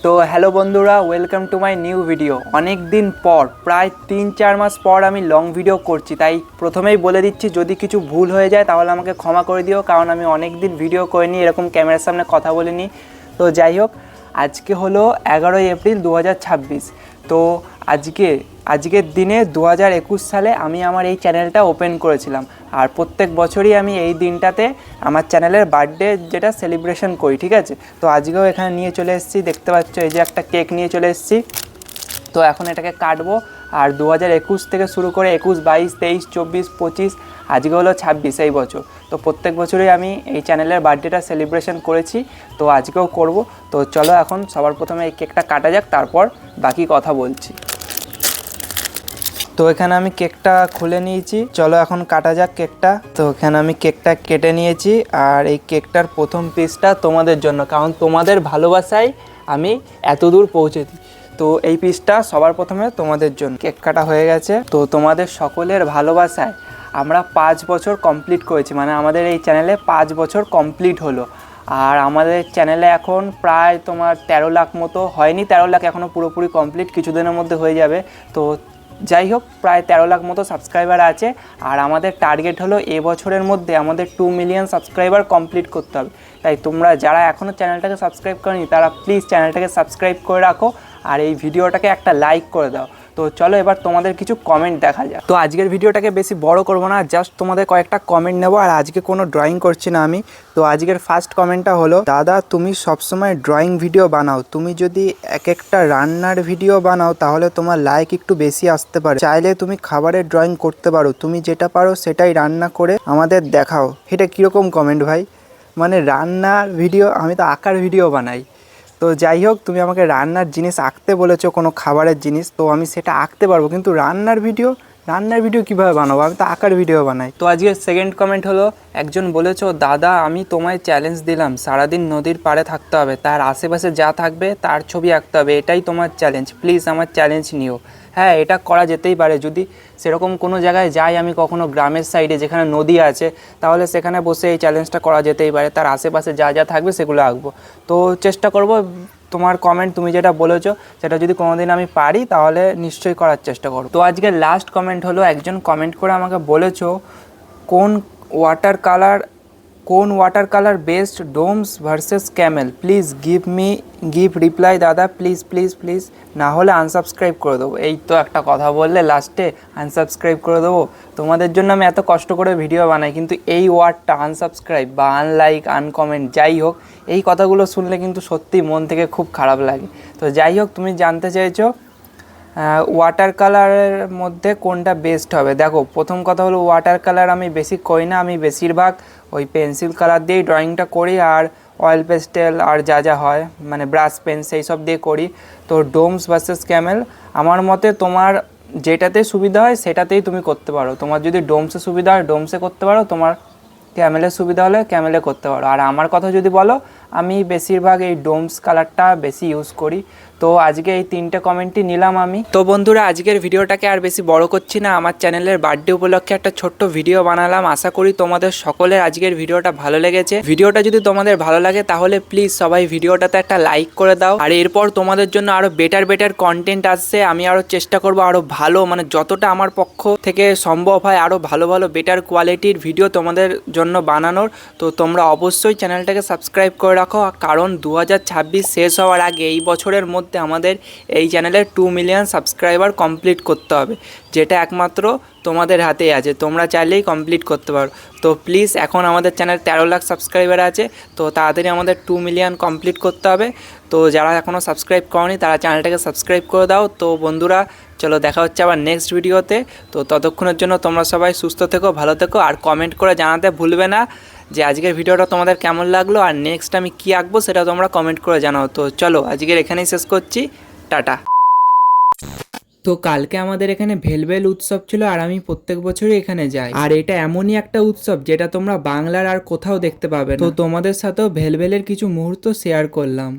তো হ্যালো বন্ধুরা, welcome to my new video. অনেক দিন পর, প্রায় 3-4 মাস পর আমি লং ভিডিও করছি, তাই প্রথমেই বলে দিচ্ছি যদি কিছু ভুল হয়ে যায় তাহলে আমাকে ক্ষমা করে দিও, কারণ আমি অনেক দিন ভিডিও করিনি, এরকম ক্যামেরার সামনে কথা বলিনি। তো যাই হোক, আজকে হলো 11ই এপ্রিল 2026। তো আজকের দিনে 2021 সালে আমি আমার এই চ্যানেলটা ওপেন করেছিলাম। আর প্রত্যেক বছরই আমি এই দিনটাতে আমার চ্যানেলের বার্থডে যেটা সেলিব্রেশন করি, ঠিক আছে। তো আজকেও এখানে নিয়ে চলে এসেছি, দেখতে পাচ্ছ এই যে একটা কেক নিয়ে চলে এসেছি। তো এখন এটাকে কাটবো। আর 2021 থেকে শুরু করে 21, 22, 23, 24, 25, আজকে হলো 26 এই বছর। তো প্রত্যেক বছরই আমি এই চ্যানেলের বার্থডেটা সেলিব্রেশন করেছি, তো আজকেও করব। তো চলো এখন সবার প্রথমে এই কেকটা কাটা যাক, তারপর বাকি কথা বলছি। তো এখানে আমি কেকটা খুলে নিয়েছি, চলো এখন কাটা যাক কেকটা। তো এখানে আমি কেকটা কেটে নিয়েছি, আর এই কেকটার প্রথম পিসটা তোমাদের জন্য, কারণ তোমাদের ভালোবাসায় আমি এত দূর পৌঁছেছি। তো এই পিসটা সবার প্রথমে তোমাদের জন্য। কেক কাটা হয়ে গেছে। তো তোমাদের সকলের ভালোবাসায় আমরা 5 বছর কমপ্লিট করেছি, মানে আমাদের এই চ্যানেলে 5 বছর কমপ্লিট হলো। আর আমাদের চ্যানেলে এখন প্রায় তোমার 13 লাখ মতো, হয়নি 13 লাখ এখনও পুরোপুরি কমপ্লিট, কিছুদিনের মধ্যে হয়ে যাবে। তো যাই হোক, প্রায় 13 লাখ মতো সাবস্ক্রাইবার আছে। আর আমাদের টার্গেট হলো এবছরের মধ্যে আমাদের 2 মিলিয়ন সাবস্ক্রাইবার কমপ্লিট করতে হবে। তাই তোমরা যারা এখনও চ্যানেলটাকে সাবস্ক্রাইব করনি তারা প্লিজ চ্যানেলটাকে সাবস্ক্রাইব করে রাখো, আর এই ভিডিওটাকে একটা লাইক করে দাও। তো চলো এবার তোমাদের কিছু কমেন্ট দেখা যাক। তো আজকের ভিডিওটাকে বেশি বড় করব না, জাস্ট তোমাদের কয়েকটা কমেন্ট নেব। আর আজকে কোনো ড্রয়িং করছি না আমি। তো আজকের ফার্স্ট কমেন্টটা হলো, দাদা তুমি সবসময় ড্রয়িং ভিডিও বানাও, তুমি যদি এক একটা রান্নার ভিডিও বানাও তাহলে তোমার লাইক একটু বেশি আসতে পারে। চাইলে তুমি খাবারের ড্রয়িং করতে পারো, তুমি যেটা পারো সেটাই রান্না করে আমাদের দেখাও। এটা কীরকম কমেন্ট ভাই? মানে রান্নার ভিডিও, আমি তো আঁকার ভিডিও বানাই। তো যাই হোক, তুমি আমাকে রান্নার জিনিস আঁকতে বলেছো, কোনো খাবারের জিনিস, তো আমি সেটা আঁকতে পারবো, কিন্তু রান্নার ভিডিও কীভাবে বানাবো? আমি তো আঁকার ভিডিও বানাই। তো আজকের সেকেন্ড কমেন্ট হলো, একজন বলেছো, দাদা আমি তোমায় চ্যালেঞ্জ দিলাম, সারাদিন নদীর পাড়ে থাকতে হবে, তার আশেপাশে যা থাকবে তার ছবি আঁকতে হবে, এটাই তোমার চ্যালেঞ্জ, প্লিজ আমার চ্যালেঞ্জ নিও। হ্যাঁ, এটা করা যেতেই পারে। যদি সেরকম কোনো জায়গায় যাই আমি কখনো গ্রামের সাইডে যেখানে নদী আছে, তাহলে সেখানে বসে এই চ্যালেঞ্জটা করা যেতেই পারে, তার আশেপাশে যা যা থাকবে সেগুলো আঁকবো। তো চেষ্টা করব। তোমার কমেন্ট, তুমি যেটা বলেছো সেটা যদি কোনোদিন আমি পারি তাহলে নিশ্চয়ই করার চেষ্টা করব। তো আজকের লাস্ট কমেন্ট হলো, একজন কমেন্ট করে আমাকে বলেছো, কোন water colour best, domes versus Camel, please give reply দাদা, প্লিজ প্লিজ প্লিজ, না হলে আনসাবস্ক্রাইব করে দেবো। এই তো একটা কথা বললে লাস্টে আনসাবস্ক্রাইব করে দেবো। তোমাদের জন্য আমি এত কষ্ট করে ভিডিও বানাই, কিন্তু এই ওয়ার্ডটা আনসাবস্ক্রাইব বা আনলাইক, আনকমেন্ট, যাই হোক, এই কথাগুলো শুনলে কিন্তু সত্যি মন থেকে খুব খারাপ লাগে। তো যাই হোক, তুমি জানতে চেয়েছো ওয়াটার কালারের মধ্যে কোনটা বেস্ট হবে। দেখো, প্রথম কথা হলো ওয়াটার কালার আমি বেশি করি না, আমি বেশিরভাগ ওই পেন্সিল কালার দিয়েই ড্রয়িংটা করি, আর অয়েল পেস্টেল আর যা যা হয় মানে ব্রাশ পেন সেই সব দিয়ে করি। তো ডোমস ভার্সেস ক্যামেল, আমার মতে তোমার যেটাতে সুবিধা হয় সেটাতেই তুমি করতে পারো। তোমার যদি ডোমসে সুবিধা হয় ডোমসে করতে পারো, তোমার ক্যামেলের সুবিধা হলে ক্যামেলে করতে পারো। আর আমার কথা যদি বলো, আমি বেশিরভাগ এই ডোমস কালারটা বেশি ইউজ করি। তো আজকে এই 3টে কমেন্টই নিলাম আমি। তো বন্ধুরা, আজকের ভিডিওটাকে আর বেশি বড় করছি না, আমার চ্যানেলের বার্থডে উপলক্ষে একটা ছোট্ট ভিডিও বানালাম। আশা করি তোমাদের সকলের আজকের ভিডিওটা ভালো লেগেছে। ভিডিওটা যদি তোমাদের ভালো লাগে তাহলে প্লিজ সবাই ভিডিওটাতে একটা লাইক করে দাও। আর এরপর তোমাদের জন্য আরও বেটার কন্টেন্ট আসছে, আমি আরও চেষ্টা করবো আরও ভালো, মানে যতটা আমার পক্ষ থেকে সম্ভব হয় আরও ভালো বেটার কোয়ালিটির ভিডিও তোমাদের জন্য বানানোর। তো তোমরা অবশ্যই চ্যানেলটাকে সাবস্ক্রাইব করে রাখো, কারণ 2026 শেষ হওয়ার আগে এই বছরের মধ্যে আমাদের এই চ্যানেলের 2 মিলিয়ন সাবস্ক্রাইবার কমপ্লিট করতে হবে, যেটা একমাত্র তোমাদের হাতেই আছে, তোমরা চাইলেই কমপ্লিট করতে পারো। তো প্লিজ, এখন আমাদের চ্যানেল 13 লাখ সাবস্ক্রাইবার আছে, তো তাড়াতাড়ি আমাদের 2 মিলিয়ন কমপ্লিট করতে হবে। তো যারা এখনও সাবস্ক্রাইব করনি তারা চ্যানেলটাকে সাবস্ক্রাইব করে দাও। তো বন্ধুরা, চলো দেখা হচ্ছে আবার নেক্সট ভিডিওতে। তো ততক্ষণের জন্য তোমরা সবাই সুস্থ থেকো, ভালো থেকো, আর কমেন্ট করে জানাতে ভুলবে না যে আজকের ভিডিওটা তোমাদের কেমন লাগলো, আর নেক্সট আমি কী আঁকবো সেটা তোমরা কমেন্ট করে জানাও। তো চলো আজকের এখানেই শেষ করছি, টাটা। তো কালকে আমাদের এখানে ভেলভেল উৎসব ছিল, আর আমি প্রত্যেক বছরই এখানে যাই। আর এটা এমনই একটা উৎসব যেটা তোমরা বাংলার আর কোথাও দেখতে পাবে না। তো তোমাদের সাথেও ভেলভেলের কিছু মুহূর্ত শেয়ার করলাম।